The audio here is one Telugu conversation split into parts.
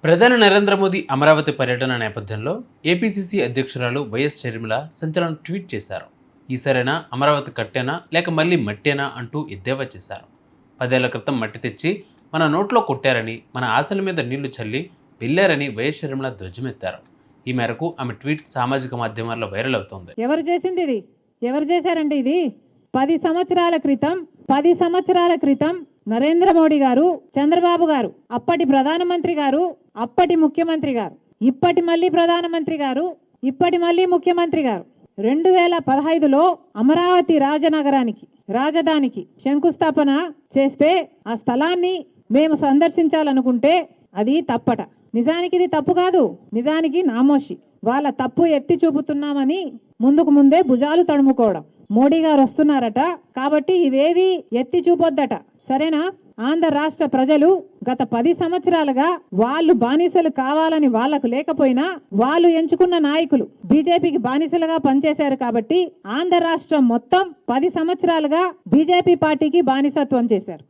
ప్రధాని నరేంద్ర మోదీ అమరావతి పర్యటన నేపథ్యంలో ఏపీసీసీ అధ్యక్షురాలు వైఎస్ షర్మిల సంచలన ట్వీట్ చేశారు. ఈసారైనా అమరావతి కట్టేనా లేక మళ్ళీ మట్టేనా అంటూ ఎద్దేవా చేశారు. 10 ఏళ్ల క్రితం మట్టి తెచ్చి మన నోట్లో కొట్టారని, మన ఆశల మీద నీళ్లు చల్లి వెళ్లారని వైఎస్ షర్మిల ధ్వజమెత్తారు. ఈ మేరకు ఆమె ట్వీట్ సామాజిక మాధ్యమాల్లో వైరల్ అవుతోంది. ఎవరు చేసింది ఇది? ఎవరు చేశారండి ఇది? 10 సంవత్సరాల క్రితం నరేంద్ర మోడీ గారు, చంద్రబాబు గారు, అప్పటి ప్రధానమంత్రి గారు, అప్పటి ముఖ్యమంత్రి గారు, ఇప్పటి మళ్ళీ ప్రధానమంత్రి గారు, ఇప్పటి మళ్ళీ ముఖ్యమంత్రి గారు 2015లో అమరావతి రాజధానికి శంకుస్థాపన చేస్తే ఆ స్థలాన్ని మేము సందర్శించాలనుకుంటే అది తప్పట. నిజానికి ఇది తప్పు కాదు, నిజానికి నామోషి. వాళ్ళ తప్పు ఎత్తి చూపుతున్నామని ముందుకు ముందే భుజాలు తడుముకోవడం. మోడీ గారు వస్తున్నారట కాబట్టి ఇవేవి ఎత్తి చూపొద్దట, సరేనా? ఆంధ్ర రాష్ట్ర ప్రజలు గత 10 సంవత్సరాలుగా వాళ్ళు బానిసలు కావాలని వాళ్లకు లేకపోయినా వాళ్ళు ఎంచుకున్న నాయకులు బీజేపీకి బానిసలుగా పనిచేశారు కాబట్టి ఆంధ్ర రాష్ట్రం మొత్తం 10 సంవత్సరాలుగా బీజేపీ పార్టీకి బానిసత్వం చేశారు.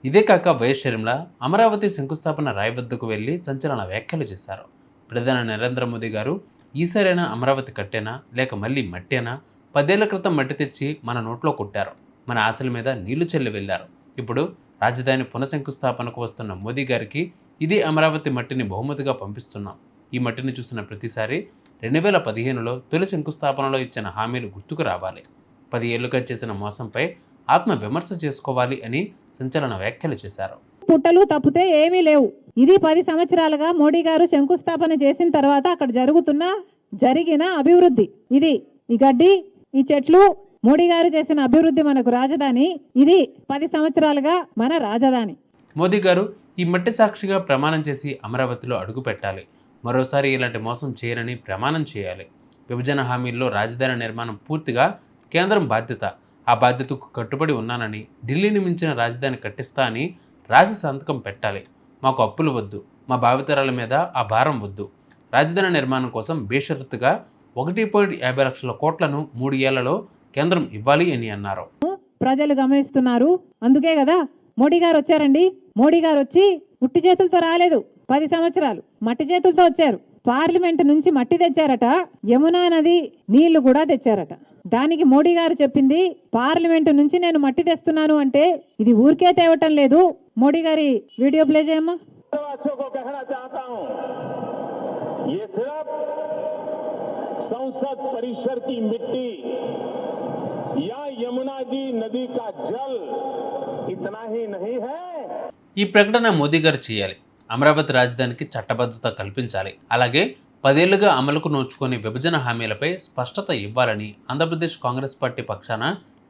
ఇదే కాక వైఎస్ షర్మిల అమరావతి శంకుస్థాపన రాయి వద్దకు వెళ్లి సంచలన వ్యాఖ్యలు చేశారు. ప్రధాని నరేంద్ర మోదీ గారు ఈసారైనా అమరావతి కట్టేనా లేక మళ్ళీ మట్టేనా? 10 ఏళ్ల క్రితం మట్టి తెచ్చి మన నోట్లో కొట్టారు, మన ఆశల మీద నీళ్లు చెల్లి వెళ్లారు. ఇప్పుడు రాజధాని పునఃశంకుస్థాపనకు వస్తున్న మోదీ గారికి ఇదే అమరావతి మట్టిని బహుమతిగా పంపిస్తున్నాం. ఈ మట్టిని చూసిన ప్రతిసారి 2015లో తొలి శంకుస్థాపనలో ఇచ్చిన హామీలు గుర్తుకు రావాలి. 10 ఏళ్లుగా చేసిన మోసంపై ఆత్మ విమర్శ చేసుకోవాలి అని సంచలన వ్యాఖ్యలు చేశారు. పుట్టలు తప్పితే ఏమీ లేవు. ఇది 10 సంవత్సరాలుగా మోడీ గారు శంకుస్థాపన చేసిన తర్వాత అక్కడ జరిగిన అభివృద్ధి. ఇది ఈ గడ్డి, ఈ చెట్లు, మోడీ గారు చేసిన అభివృద్ధి మనకు రాజధాని. ఇది 10 సంవత్సరాలుగా మన రాజధాని. మోదీ గారు ఈ మట్టి సాక్షిగా ప్రమాణం చేసి అమరావతిలో అడుగు పెట్టాలి. మరోసారి ఇలాంటి మోసం చేయరని ప్రమాణం చేయాలి. విభజన హామీల్లో రాజధాని నిర్మాణం పూర్తిగా కేంద్రం బాధ్యత. ఆ బాధ్యతకు కట్టుబడి ఉన్నానని, ఢిల్లీని మించిన రాజధాని కట్టిస్తా అని రాసి సంతకం పెట్టాలి. మాకు అప్పులు వద్దు, మా భావితరాల మీద ఆ భారం వద్దు. రాజధాని నిర్మాణం కోసం బేషరతుగా 1.50 లక్షల కోట్లను 3 ఏళ్లలో కేంద్రం ఇవ్వాలి అని అన్నారు. ప్రజలు గమనిస్తున్నారు, అందుకే కదా మోడీ గారు వచ్చారండి. మోడీ గారు వచ్చి ఉట్టి చేతులతో రాలేదు, 10 సంవత్సరాలు మట్టి చేతులతో వచ్చారు. పార్లమెంట్ నుంచి మట్టి తెచ్చారట, యమునా నది నీళ్లు కూడా తెచ్చారట. దానికి మోడీ గారు చెప్పింది పార్లమెంట్ నుంచి నేను మట్టి తెస్తున్నాను అంటే ఇది ఊరికే తేవటం లేదు. మోడీ గారి వీడియో ప్లే చేయమ్మా. संसद परिसर की मिट्टी या यमुना जी नदी का जल इतना ही नहीं है. ఈ ప్రకటన మోదీ గారు చేయాలి. అమరావతి రాజధానికి చట్టబద్ధత కల్పించాలి. అలాగే 10 ఏళ్లుగా అమలుకు నోచుకొని విభజన హామీలపై స్పష్టత ఇవ్వాలని ఆంధ్రప్రదేశ్ కాంగ్రెస్ పార్టీ పక్షాన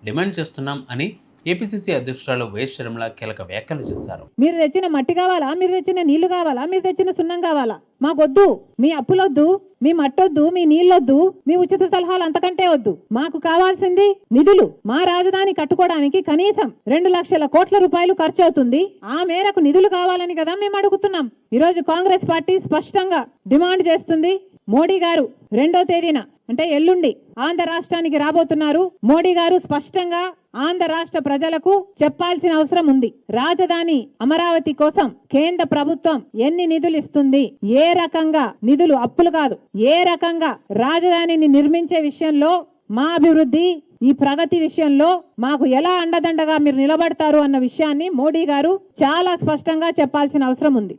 డిమాండ్ చేస్తున్నాం అని ఏపీసీసీ అధ్యక్షురాలు వైఎస్ షర్మిల కీలక వ్యాఖ్యలు చేశారు. మీరు తెచ్చిన మట్టి కావాలా, మీరు తెచ్చిన నీళ్లు కావాలా, మీరు తెచ్చిన సున్నం కావాలా? మాకొద్దు మీ అప్పులొద్దు, మీ మట్టొద్దు, మీ నీళ్ళొద్దు, మీ ఉచిత సలహాలు అంతకంటే వద్దు. మాకు కావాల్సింది నిధులు. మా రాజధాని కట్టుకోవడానికి కనీసం 2 లక్షల కోట్ల రూపాయలు ఖర్చు అవుతుంది. ఆ మేరకు నిధులు కావాలని కదా మేము అడుగుతున్నాం. ఈరోజు కాంగ్రెస్ పార్టీ స్పష్టంగా డిమాండ్ చేస్తుంది. మోడీ గారు 2వ తేదీన అంటే ఎల్లుండి ఆంధ్ర రాష్ట్రానికి రాబోతున్నారు. మోడీ గారు స్పష్టంగా ఆంధ్ర రాష్ట్ర ప్రజలకు చెప్పాల్సిన అవసరం ఉంది. రాజధాని అమరావతి కోసం కేంద్ర ప్రభుత్వం ఎన్ని నిధులు ఇస్తుంది, ఏ రకంగా నిధులు, అప్పులు కాదు, ఏ రకంగా రాజధానిని నిర్మించే విషయంలో, మా అభివృద్ధి, ఈ ప్రగతి విషయంలో మాకు ఎలా అండదండగా మీరు నిలబడతారు అన్న విషయాన్ని మోడీ గారు చాలా స్పష్టంగా చెప్పాల్సిన అవసరం ఉంది.